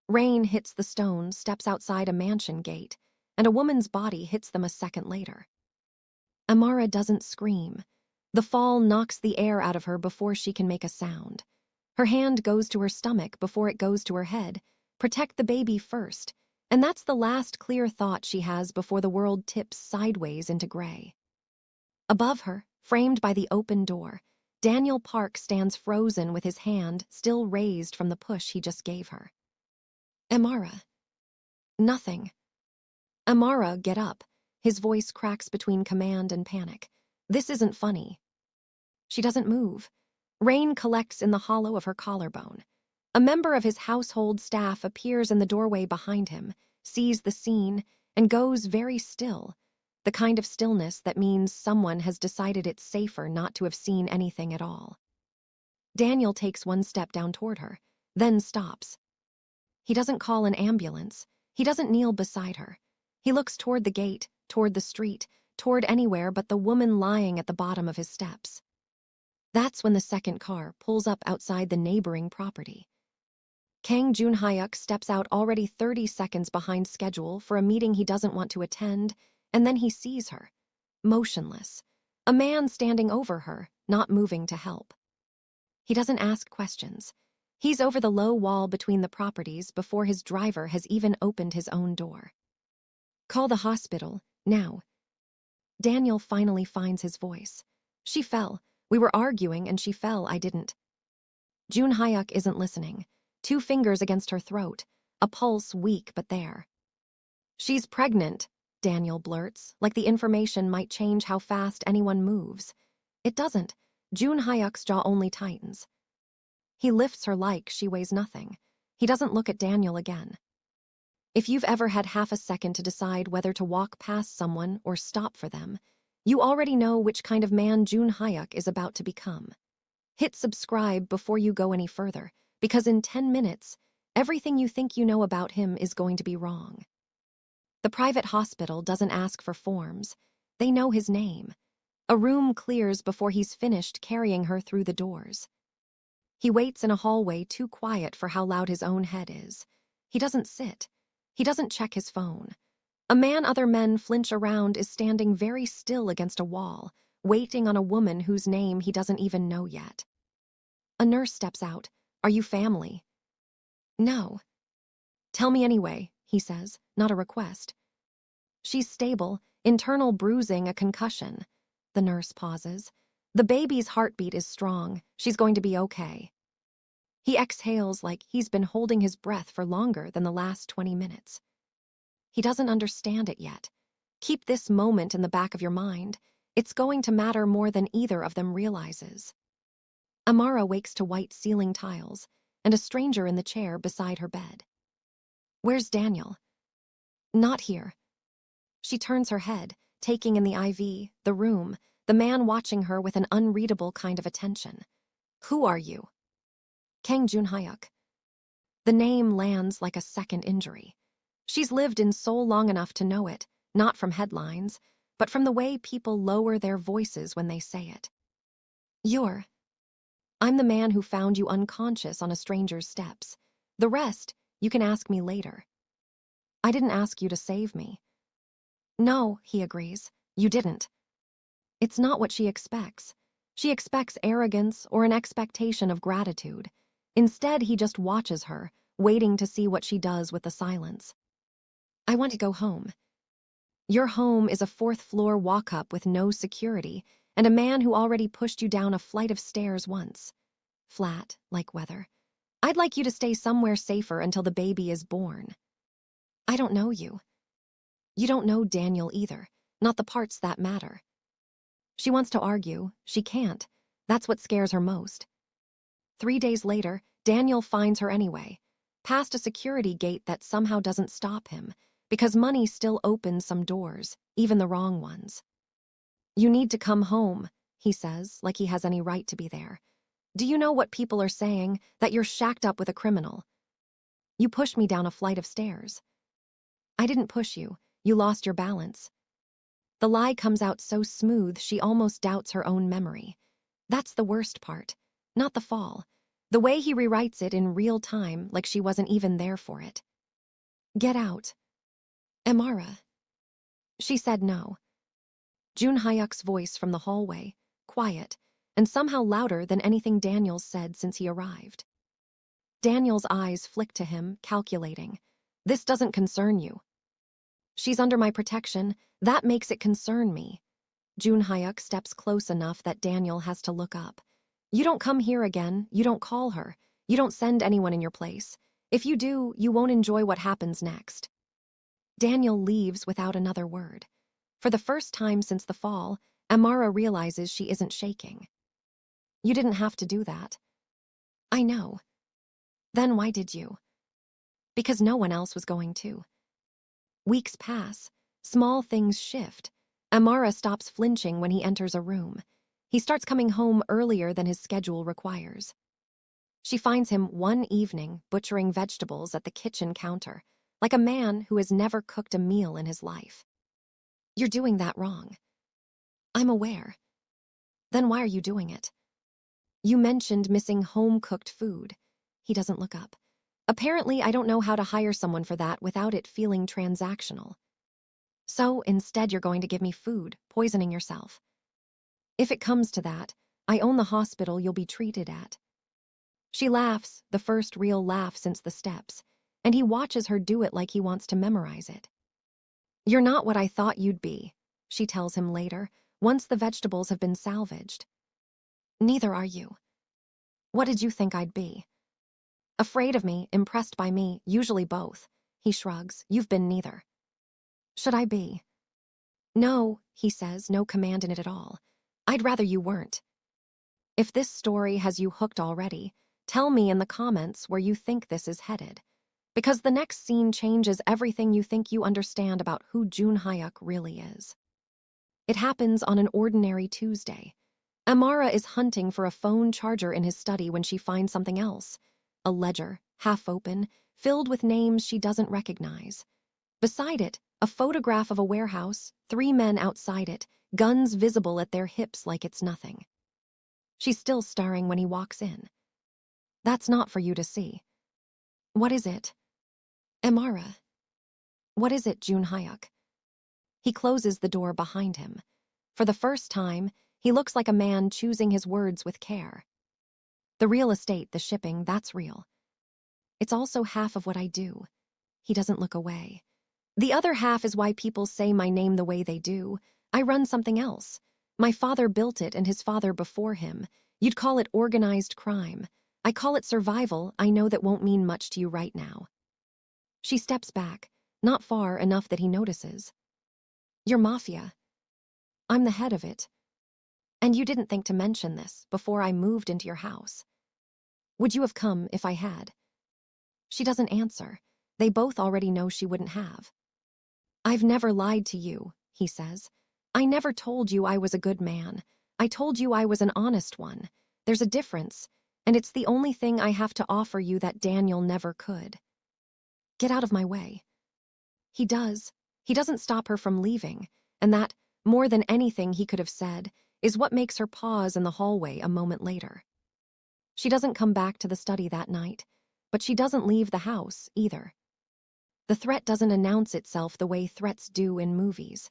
Rain hits the stone, steps outside a mansion gate, and a woman's body hits them a second later. Amara doesn't scream. The fall knocks the air out of her before she can make a sound. Her hand goes to her stomach before it goes to her head. Protect the baby first, and that's the last clear thought she has before the world tips sideways into gray. Above her, framed by the open door, Daniel Park stands frozen with his hand still raised from the push he just gave her. Amara. Nothing. Amara, get up. His voice cracks between command and panic. This isn't funny. She doesn't move. Rain collects in the hollow of her collarbone. A member of his household staff appears in the doorway behind him, sees the scene, and goes very still, the kind of stillness that means someone has decided it's safer not to have seen anything at all. Daniel takes one step down toward her, then stops. He doesn't call an ambulance. He doesn't kneel beside her. He looks toward the gate, toward the street, toward anywhere but the woman lying at the bottom of his steps. That's when the second car pulls up outside the neighboring property. Kang Jun-hyuk steps out already 30 seconds behind schedule for a meeting he doesn't want to attend, and then he sees her, motionless, a man standing over her, not moving to help. He doesn't ask questions. He's over the low wall between the properties before his driver has even opened his own door. Call the hospital, now. Daniel finally finds his voice. She fell. We were arguing and she fell, I didn't. Jun-hyuk isn't listening. 2 fingers against her throat, a pulse weak but there. She's pregnant, Daniel blurts, like the information might change how fast anyone moves. It doesn't. Jun-hyuk's jaw only tightens. He lifts her like she weighs nothing. He doesn't look at Daniel again. If you've ever had half a second to decide whether to walk past someone or stop for them, you already know which kind of man Jun-hyuk is about to become. Hit subscribe before you go any further, because in 10 minutes, everything you think you know about him is going to be wrong. The private hospital doesn't ask for forms. They know his name. A room clears before he's finished carrying her through the doors. He waits in a hallway too quiet for how loud his own head is. He doesn't sit. He doesn't check his phone. A man other men flinch around is standing very still against a wall, waiting on a woman whose name he doesn't even know yet. A nurse steps out. Are you family? No. Tell me anyway, he says, not a request. She's stable, internal bruising, a concussion. The nurse pauses. The baby's heartbeat is strong. She's going to be okay. He exhales like he's been holding his breath for longer than the last 20 minutes. He doesn't understand it yet. Keep this moment in the back of your mind. It's going to matter more than either of them realizes. Amara wakes to white ceiling tiles and a stranger in the chair beside her bed. Where's Daniel? Not here. She turns her head, taking in the IV, the room, the man watching her with an unreadable kind of attention. Who are you? Kang Jun-hyuk. The name lands like a second injury. She's lived in Seoul long enough to know it, not from headlines, but from the way people lower their voices when they say it. I'm the man who found you unconscious on a stranger's steps. The rest, you can ask me later. I didn't ask you to save me. No, he agrees. You didn't. It's not what she expects. She expects arrogance or an expectation of gratitude. Instead, he just watches her, waiting to see what she does with the silence. I want to go home. Your home is a 4th-floor walk-up with no security and a man who already pushed you down a flight of stairs once. Flat, like weather. I'd like you to stay somewhere safer until the baby is born. I don't know you. You don't know Daniel either, not the parts that matter. She wants to argue. She can't. That's what scares her most. 3 days later, Daniel finds her anyway, past a security gate that somehow doesn't stop him, because money still opens some doors, even the wrong ones. You need to come home, he says, like he has any right to be there. Do you know what people are saying, that you're shacked up with a criminal? You pushed me down a flight of stairs. I didn't push you. You lost your balance. The lie comes out so smooth she almost doubts her own memory. That's the worst part, not the fall. The way he rewrites it in real time, like she wasn't even there for it. Get out. Amara. She said no. Jun Hyuk's voice from the hallway, quiet, and somehow louder than anything Daniel's said since he arrived. Daniel's eyes flicked to him, calculating. This doesn't concern you. She's under my protection. That makes it concern me. Jun Hyuk steps close enough that Daniel has to look up. You don't come here again. You don't call her. You don't send anyone in your place. If you do, you won't enjoy what happens next. Daniel leaves without another word. For the first time since the fall, Amara realizes she isn't shaking. You didn't have to do that. I know. Then why did you? Because no one else was going to. Weeks pass. Small things shift. Amara stops flinching when he enters a room. He starts coming home earlier than his schedule requires. She finds him one evening butchering vegetables at the kitchen counter, like a man who has never cooked a meal in his life. You're doing that wrong. I'm aware. Then why are you doing it? You mentioned missing home-cooked food. He doesn't look up. Apparently, I don't know how to hire someone for that without it feeling transactional. So, instead you're going to give me food, poisoning yourself. If it comes to that, I own the hospital you'll be treated at. She laughs, the first real laugh since the steps, and he watches her do it like he wants to memorize it. You're not what I thought you'd be, she tells him later, once the vegetables have been salvaged. Neither are you. What did you think I'd be? Afraid of me, impressed by me, usually both. He shrugs. You've been neither. Should I be? No, he says, no command in it at all. I'd rather you weren't. If this story has you hooked already, tell me in the comments where you think this is headed. Because the next scene changes everything you think you understand about who Jun Hyuk really is. It happens on an ordinary Tuesday. Amara is hunting for a phone charger in his study when she finds something else. A ledger, half open, filled with names she doesn't recognize. Beside it, a photograph of a warehouse, 3 men outside it, guns visible at their hips like it's nothing. She's still staring when he walks in. That's not for you to see. What is it? Amara. What is it, Jun Hyuk? He closes the door behind him. For the first time, he looks like a man choosing his words with care. The real estate, the shipping, that's real. It's also half of what I do. He doesn't look away. The other half is why people say my name the way they do. I run something else. My father built it and his father before him. You'd call it organized crime. I call it survival. I know that won't mean much to you right now. She steps back, not far enough that he notices. You're Mafia. I'm the head of it. And you didn't think to mention this before I moved into your house. Would you have come if I had? She doesn't answer. They both already know she wouldn't have. I've never lied to you, he says. I never told you I was a good man. I told you I was an honest one. There's a difference, and it's the only thing I have to offer you that Daniel never could. Get out of my way. He does. He doesn't stop her from leaving, and that, more than anything he could have said, is what makes her pause in the hallway a moment later. She doesn't come back to the study that night, but she doesn't leave the house either. The threat doesn't announce itself the way threats do in movies.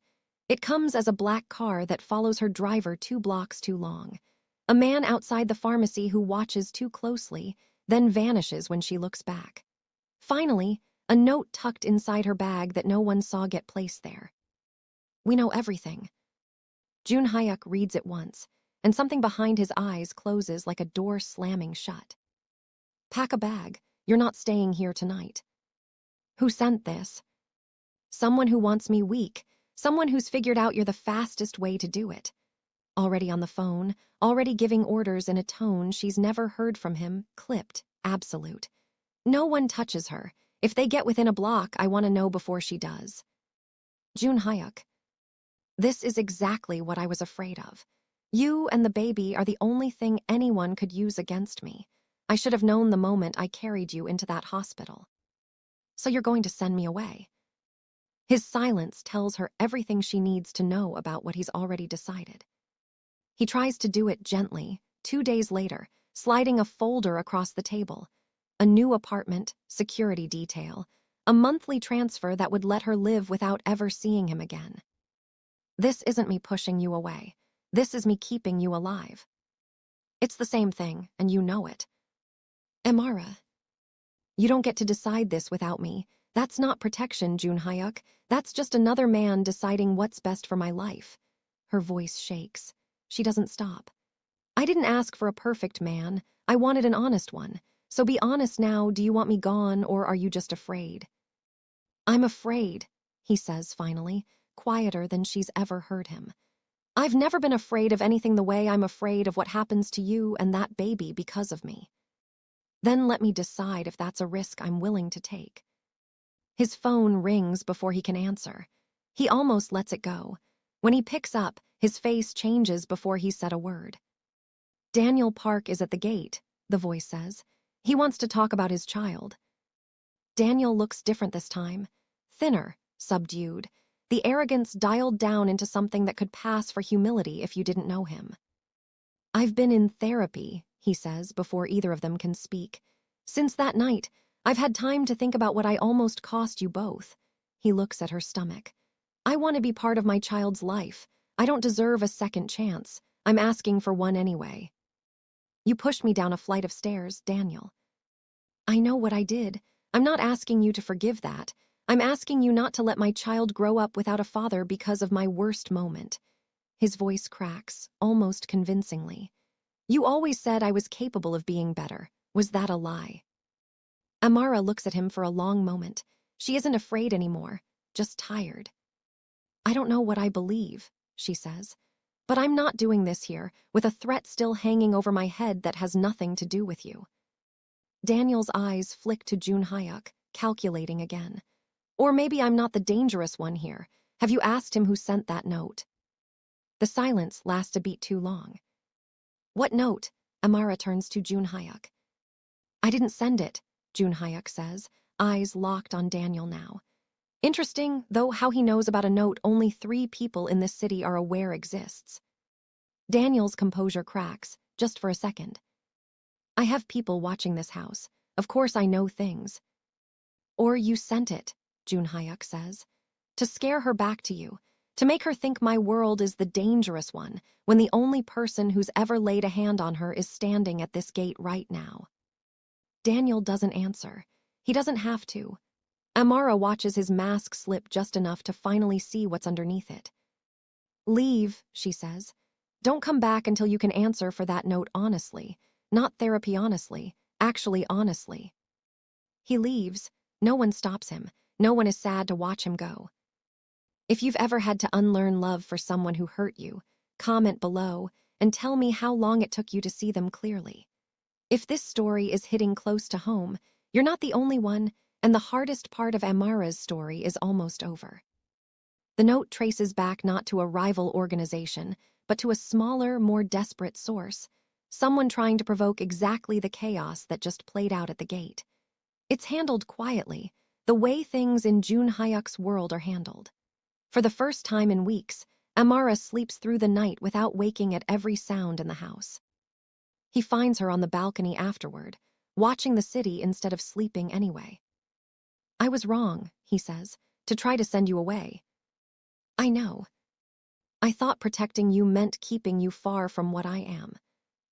It comes as a black car that follows her driver 2 blocks too long. A man outside the pharmacy who watches too closely, then vanishes when she looks back. Finally, a note tucked inside her bag that no one saw get placed there. We know everything. Jun Hyuk reads it once, and something behind his eyes closes like a door slamming shut. Pack a bag. You're not staying here tonight. Who sent this? Someone who wants me weak. Someone who's figured out you're the fastest way to do it. Already on the phone, already giving orders in a tone she's never heard from him, clipped, absolute. No one touches her. If they get within a block, I want to know before she does. Jun Hyuk. This is exactly what I was afraid of. You and the baby are the only thing anyone could use against me. I should have known the moment I carried you into that hospital. So you're going to send me away. His silence tells her everything she needs to know about what he's already decided. He tries to do it gently, 2 days later, sliding a folder across the table. A new apartment, security detail, a monthly transfer that would let her live without ever seeing him again. This isn't me pushing you away. This is me keeping you alive. It's the same thing, and you know it. Amara, you don't get to decide this without me. That's not protection, Jun Hyuk. That's just another man deciding what's best for my life. Her voice shakes. She doesn't stop. I didn't ask for a perfect man. I wanted an honest one. So be honest now, do you want me gone, or are you just afraid? I'm afraid, he says finally, quieter than she's ever heard him. I've never been afraid of anything the way I'm afraid of what happens to you and that baby because of me. Then let me decide if that's a risk I'm willing to take. His phone rings before he can answer. He almost lets it go. When he picks up, his face changes before he said a word. Daniel Park is at the gate, the voice says. He wants to talk about his child. Daniel looks different this time. Thinner, subdued. The arrogance dialed down into something that could pass for humility if you didn't know him. I've been in therapy, he says before either of them can speak. Since that night, I've had time to think about what I almost cost you both. He looks at her stomach. I want to be part of my child's life. I don't deserve a second chance. I'm asking for one anyway. You pushed me down a flight of stairs, Daniel. I know what I did. I'm not asking you to forgive that. I'm asking you not to let my child grow up without a father because of my worst moment. His voice cracks, almost convincingly. You always said I was capable of being better. Was that a lie? Amara looks at him for a long moment. She isn't afraid anymore, just tired. I don't know what I believe, she says. But I'm not doing this here, with a threat still hanging over my head that has nothing to do with you. Daniel's eyes flick to Jun Hyuk, calculating again. Or maybe I'm not the dangerous one here. Have you asked him who sent that note? The silence lasts a beat too long. What note? Amara turns to Jun Hyuk. I didn't send it, Jun Hyuk says, eyes locked on Daniel now. Interesting, though, how he knows about a note only 3 people in this city are aware exists. Daniel's composure cracks, just for a second. I have people watching this house. Of course I know things. Or you sent it, Jun Hyuk says. To scare her back to you. To make her think my world is the dangerous one, when the only person who's ever laid a hand on her is standing at this gate right now. Daniel doesn't answer. He doesn't have to. Amara watches his mask slip just enough to finally see what's underneath it. Leave, she says. Don't come back until you can answer for that note honestly. Not therapy honestly, actually honestly. He leaves. No one stops him. No one is sad to watch him go. If you've ever had to unlearn love for someone who hurt you, comment below and tell me how long it took you to see them clearly. If this story is hitting close to home, you're not the only one, and the hardest part of Amara's story is almost over. The note traces back not to a rival organization, but to a smaller, more desperate source, someone trying to provoke exactly the chaos that just played out at the gate. It's handled quietly, the way things in Jun Hyuk's world are handled. For the first time in weeks, Amara sleeps through the night without waking at every sound in the house. He finds her on the balcony afterward, watching the city instead of sleeping anyway. I was wrong, he says, to try to send you away. I know. I thought protecting you meant keeping you far from what I am.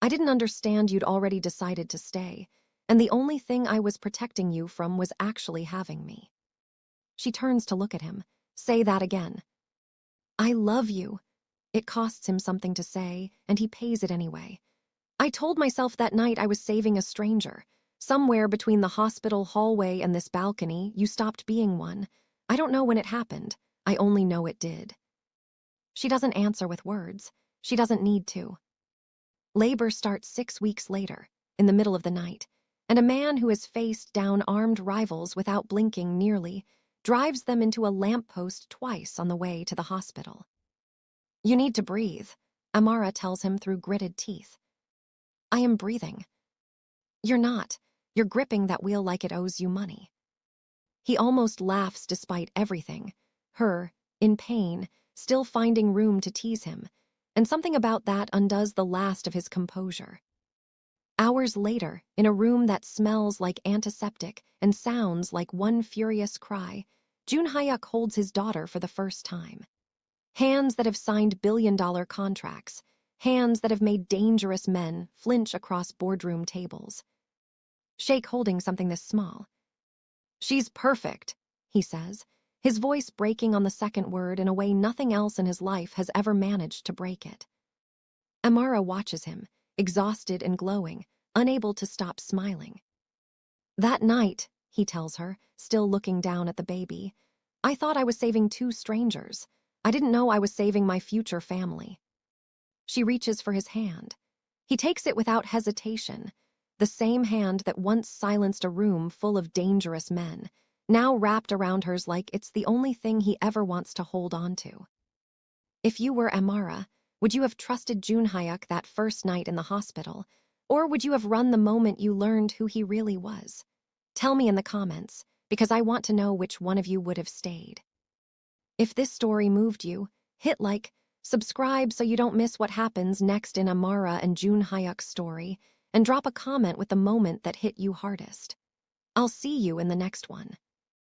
I didn't understand you'd already decided to stay, and the only thing I was protecting you from was actually having me. She turns to look at him. Say that again. I love you. It costs him something to say, and he pays it anyway. I told myself that night I was saving a stranger. Somewhere between the hospital hallway and this balcony, you stopped being one. I don't know when it happened. I only know it did. She doesn't answer with words. She doesn't need to. Labor starts 6 weeks later, in the middle of the night, and a man who has faced down armed rivals without blinking nearly drives them into a lamppost twice on the way to the hospital. You need to breathe, Amara tells him through gritted teeth. I am breathing. You're not. You're gripping that wheel like it owes you money. He almost laughs despite everything. Her, in pain, still finding room to tease him, and something about that undoes the last of his composure. Hours later, in a room that smells like antiseptic and sounds like one furious cry, Jun Hyuk holds his daughter for the first time. Hands that have signed billion-dollar contracts, hands that have made dangerous men flinch across boardroom tables. Shake holding something this small. "She's perfect," he says, his voice breaking on the second word in a way nothing else in his life has ever managed to break it. Amara watches him, exhausted and glowing, unable to stop smiling. "That night," he tells her, still looking down at the baby, "I thought I was saving two strangers. I didn't know I was saving my future family." She reaches for his hand. He takes it without hesitation, the same hand that once silenced a room full of dangerous men, now wrapped around hers like it's the only thing he ever wants to hold on to. If you were Amara, would you have trusted Jun Hyuk that first night in the hospital, or would you have run the moment you learned who he really was? Tell me in the comments, because I want to know which one of you would have stayed. If this story moved you, hit like, subscribe so you don't miss what happens next in Amara and Jun Hyuk's story, and drop a comment with the moment that hit you hardest. I'll see you in the next one.